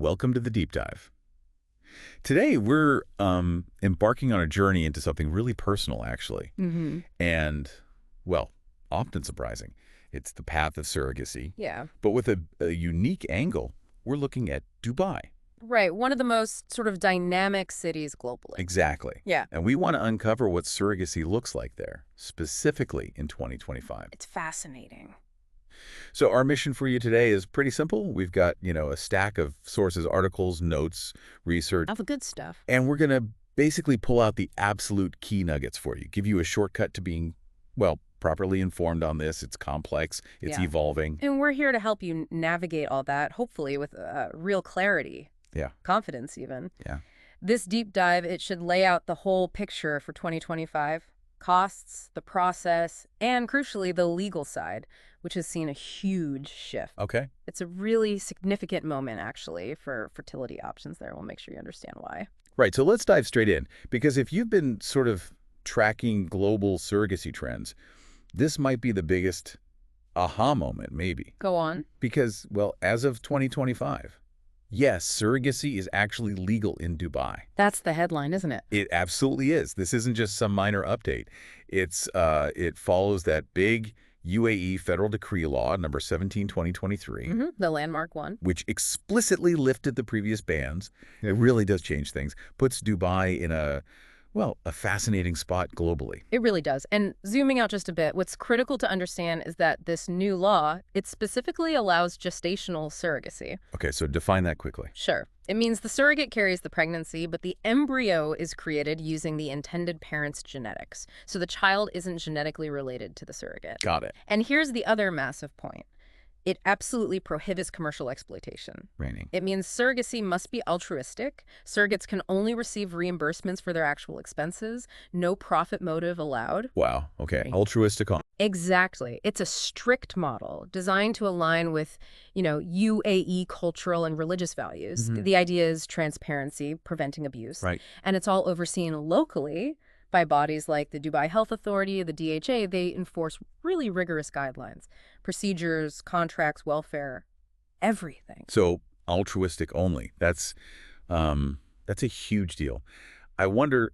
welcome to the deep dive. Today, we're embarking on a journey into something really personal, actually, and, well, often surprising. It's the path of surrogacy, Yeah. but with a unique angle. We're looking at Dubai. Right. One of the most sort of dynamic cities globally. Exactly. Yeah. And we want to uncover what surrogacy looks like there, specifically in 2025. It's fascinating. So our mission for you today is pretty simple. We've got, a stack of sources, articles, notes, research, All the good stuff. and we're going to basically pull out the absolute key nuggets for you, give you a shortcut to being, well, properly informed on this. It's complex. It's Yeah. evolving. And we're here to help you navigate all that, hopefully with real clarity. Yeah. Confidence, even. Yeah. This deep dive, it should lay out the whole picture for 2025. Costs, the process, and crucially, the legal side, which has seen a huge shift. Okay. It's a really significant moment, actually, for fertility options there. We'll make sure you understand why. Right. So let's dive straight in, because if you've been sort of tracking global surrogacy trends, this might be the biggest aha moment, maybe. Go on. Because, well, as of 2025, yes, surrogacy is actually legal in Dubai. That's the headline, isn't it? It absolutely is. This isn't just some minor update. It follows that big UAE federal decree law, number 17/2023, The landmark one. which explicitly lifted the previous bans. It really does change things. Puts Dubai in a fascinating spot globally. It really does. And zooming out just a bit, what's critical to understand is that this new law, it specifically allows gestational surrogacy. Okay, so define that quickly. Sure. It means the surrogate carries the pregnancy, but the embryo is created using the intended parent's genetics. So the child isn't genetically related to the surrogate. Got it. And here's the other massive point. It absolutely prohibits commercial exploitation. Raining. It means surrogacy must be altruistic. Surrogates can only receive reimbursements for their actual expenses. No profit motive allowed. Wow. Okay. Right. Altruistic. Exactly. It's a strict model designed to align with, UAE cultural and religious values. The idea is transparency, preventing abuse. Right. And it's all overseen locally by bodies like the Dubai Health Authority, the DHA. They enforce really rigorous guidelines, procedures, contracts, welfare, everything. So altruistic only. That's a huge deal. I wonder,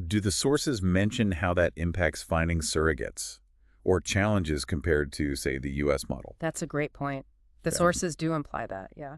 do the sources mention how that impacts finding surrogates or challenges compared to, say, the U.S. model? That's a great point. The Yeah. sources do imply that, yeah.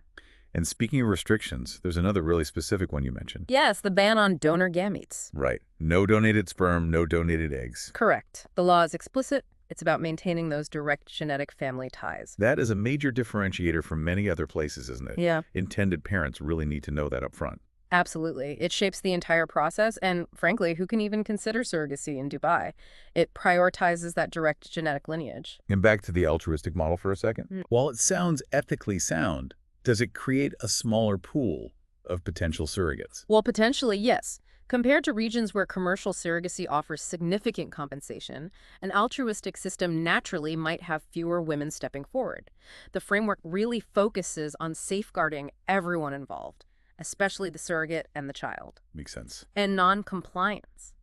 And speaking of restrictions, there's another really specific one you mentioned. Yes, the ban on donor gametes. Right. No donated sperm, no donated eggs. Correct. The law is explicit. It's about maintaining those direct genetic family ties. That is a major differentiator from many other places, isn't it? Yeah, Intended parents really need to know that up front. absolutely. It shapes the entire process, and frankly, who can even consider surrogacy in Dubai? It prioritizes that direct genetic lineage. And back to the altruistic model for a second. Mm. While it sounds ethically sound, does it create a smaller pool of potential surrogates? Well, potentially, yes. Compared to regions where commercial surrogacy offers significant compensation, an altruistic system naturally might have fewer women stepping forward. The framework really focuses on safeguarding everyone involved, especially the surrogate and the child. Makes sense. And non-compliance.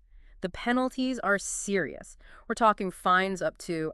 The penalties are serious. We're talking fines up to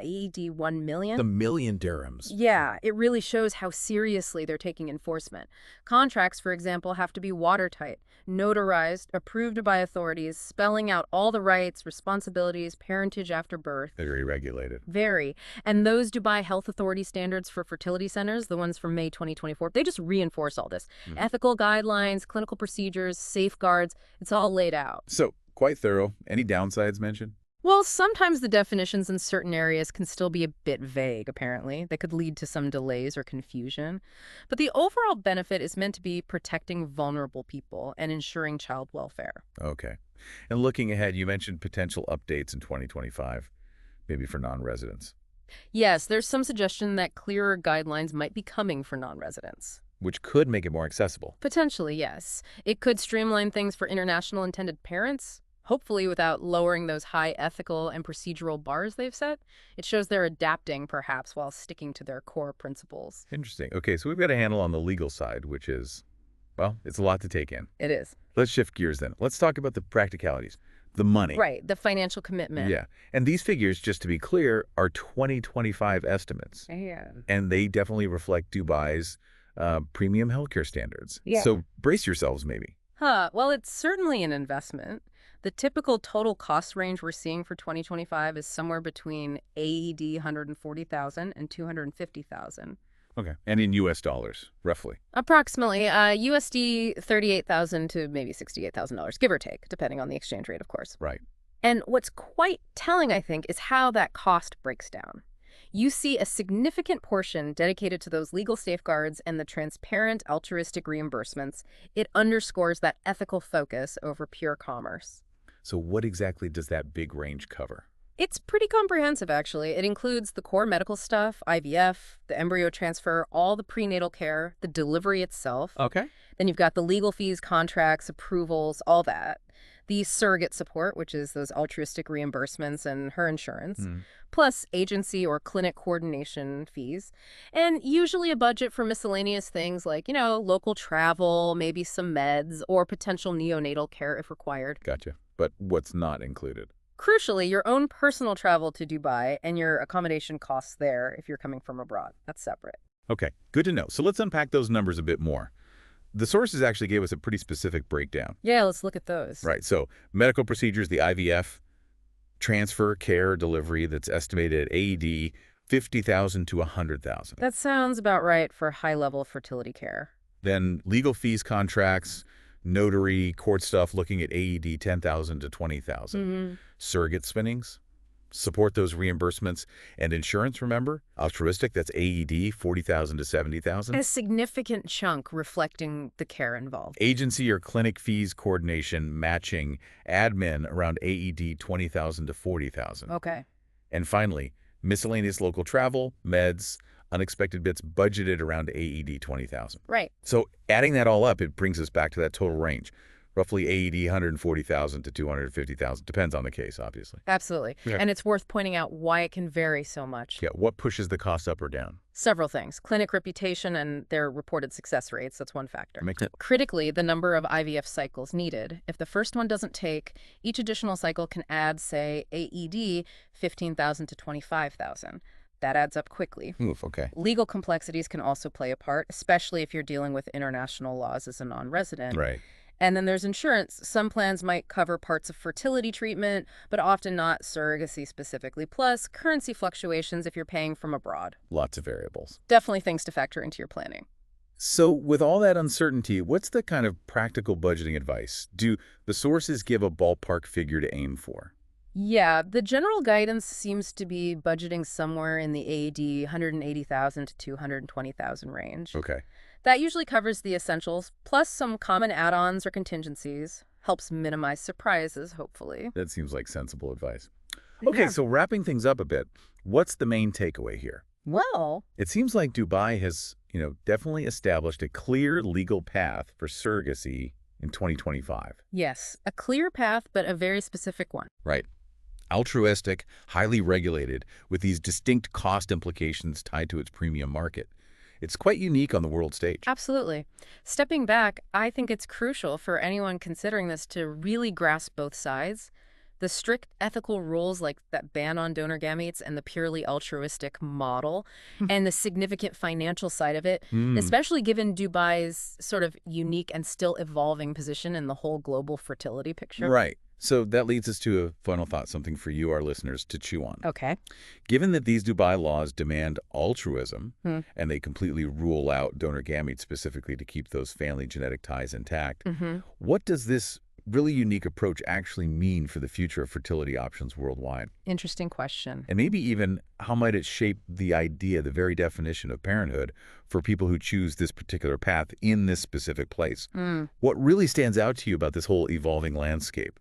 AED 1 million. The million dirhams. Yeah, it really shows how seriously they're taking enforcement. Contracts, for example, have to be watertight, notarized, approved by authorities, spelling out all the rights, responsibilities, parentage after birth. Very regulated. Very. And those Dubai Health Authority standards for fertility centers, the ones from May 2024, they just reinforce all this. Ethical guidelines, clinical procedures, safeguards, it's all laid out. So, quite thorough. Any downsides mentioned? Well, sometimes the definitions in certain areas can still be a bit vague, apparently. They could lead to some delays or confusion. But the overall benefit is meant to be protecting vulnerable people and ensuring child welfare. Okay. And looking ahead, you mentioned potential updates in 2025, maybe for non-residents, Yes, there's some suggestion that clearer guidelines might be coming for non-residents. which could make it more accessible. Potentially, yes. It could streamline things for international intended parents, hopefully without lowering those high ethical and procedural bars they've set. It shows they're adapting, perhaps, while sticking to their core principles. Interesting. Okay, so we've got a handle on the legal side, which is, well, it's a lot to take in. It is. Let's shift gears then. Let's talk about the practicalities, the money. Right, the financial commitment. Yeah. And these figures, just to be clear, are 2025 estimates. Yeah. And they definitely reflect Dubai's premium healthcare standards. Yeah. So brace yourselves, maybe. Well, it's certainly an investment. The typical total cost range we're seeing for 2025 is somewhere between AED 140,000 and 250,000. Okay. And in U.S. dollars, roughly. Approximately USD 38,000 to maybe $68,000, give or take, depending on the exchange rate, of course. Right. And what's quite telling, I think, is how that cost breaks down. You see a significant portion dedicated to those legal safeguards and the transparent altruistic reimbursements. It underscores that ethical focus over pure commerce. So what exactly does that big range cover? It's pretty comprehensive, actually. It includes the core medical stuff, IVF, the embryo transfer, all the prenatal care, the delivery itself. Okay. Then you've got the legal fees, contracts, approvals, all that. The surrogate support, which is those altruistic reimbursements and her insurance, plus agency or clinic coordination fees, and usually a budget for miscellaneous things like, local travel, maybe some meds, or potential neonatal care if required. Gotcha. But what's not included? Crucially, your own personal travel to Dubai and your accommodation costs there if you're coming from abroad. That's separate. Okay, good to know. So let's unpack those numbers a bit more. The sources actually gave us a pretty specific breakdown. Yeah, let's look at those. Right, so medical procedures, the IVF, transfer, care, delivery, that's estimated at AED 50,000 to 100,000. That sounds about right for high-level fertility care. Then legal fees, contracts, notary, court stuff, looking at AED 10,000 to 20,000. Surrogate spinnings, support those reimbursements. And insurance, remember? Altruistic, that's AED 40,000 to 70,000. A significant chunk reflecting the care involved. Agency or clinic fees, coordination, matching, admin around AED 20,000 to 40,000. Okay. And finally, miscellaneous local travel, meds, unexpected bits budgeted around AED 20,000. Right. So adding that all up, it brings us back to that total range. Roughly AED 140,000 to 250,000. Depends on the case, obviously. Absolutely. Yeah. And it's worth pointing out why it can vary so much. Yeah, what pushes the cost up or down? Several things. Clinic reputation and their reported success rates. That's one factor. Makes sense. Critically, the number of IVF cycles needed. If the first one doesn't take, each additional cycle can add, say, AED 15,000 to 25,000. That adds up quickly. Oof, okay. Legal complexities can also play a part, especially if you're dealing with international laws as a non-resident. Right. And then there's insurance. Some plans might cover parts of fertility treatment, but often not surrogacy specifically. Plus, currency fluctuations if you're paying from abroad. Lots of variables. Definitely things to factor into your planning. So with all that uncertainty, what's the kind of practical budgeting advice? Do the sources give a ballpark figure to aim for? Yeah, the general guidance seems to be budgeting somewhere in the AED 180,000 to 220,000 range. Okay. That usually covers the essentials, plus some common add-ons or contingencies. Helps minimize surprises, hopefully. That seems like sensible advice. Okay, so wrapping things up a bit, what's the main takeaway here? Well, It seems like Dubai has, definitely established a clear legal path for surrogacy in 2025. yes, a clear path, but a very specific one. Right. Altruistic, highly regulated, with these distinct cost implications tied to its premium market. It's quite unique on the world stage. Absolutely. Stepping back, I think it's crucial for anyone considering this to really grasp both sides. The strict ethical rules like that ban on donor gametes and the purely altruistic model and the significant financial side of it, especially given Dubai's sort of unique and still evolving position in the whole global fertility picture. Right. So that leads us to a final thought, something for you, our listeners, to chew on. Okay. Given that these Dubai laws demand altruism, and they completely rule out donor gametes specifically to keep those family genetic ties intact, what does this really unique approach actually mean for the future of fertility options worldwide? Interesting question. And maybe even how might it shape the idea, the very definition of parenthood for people who choose this particular path in this specific place? What really stands out to you about this whole evolving landscape?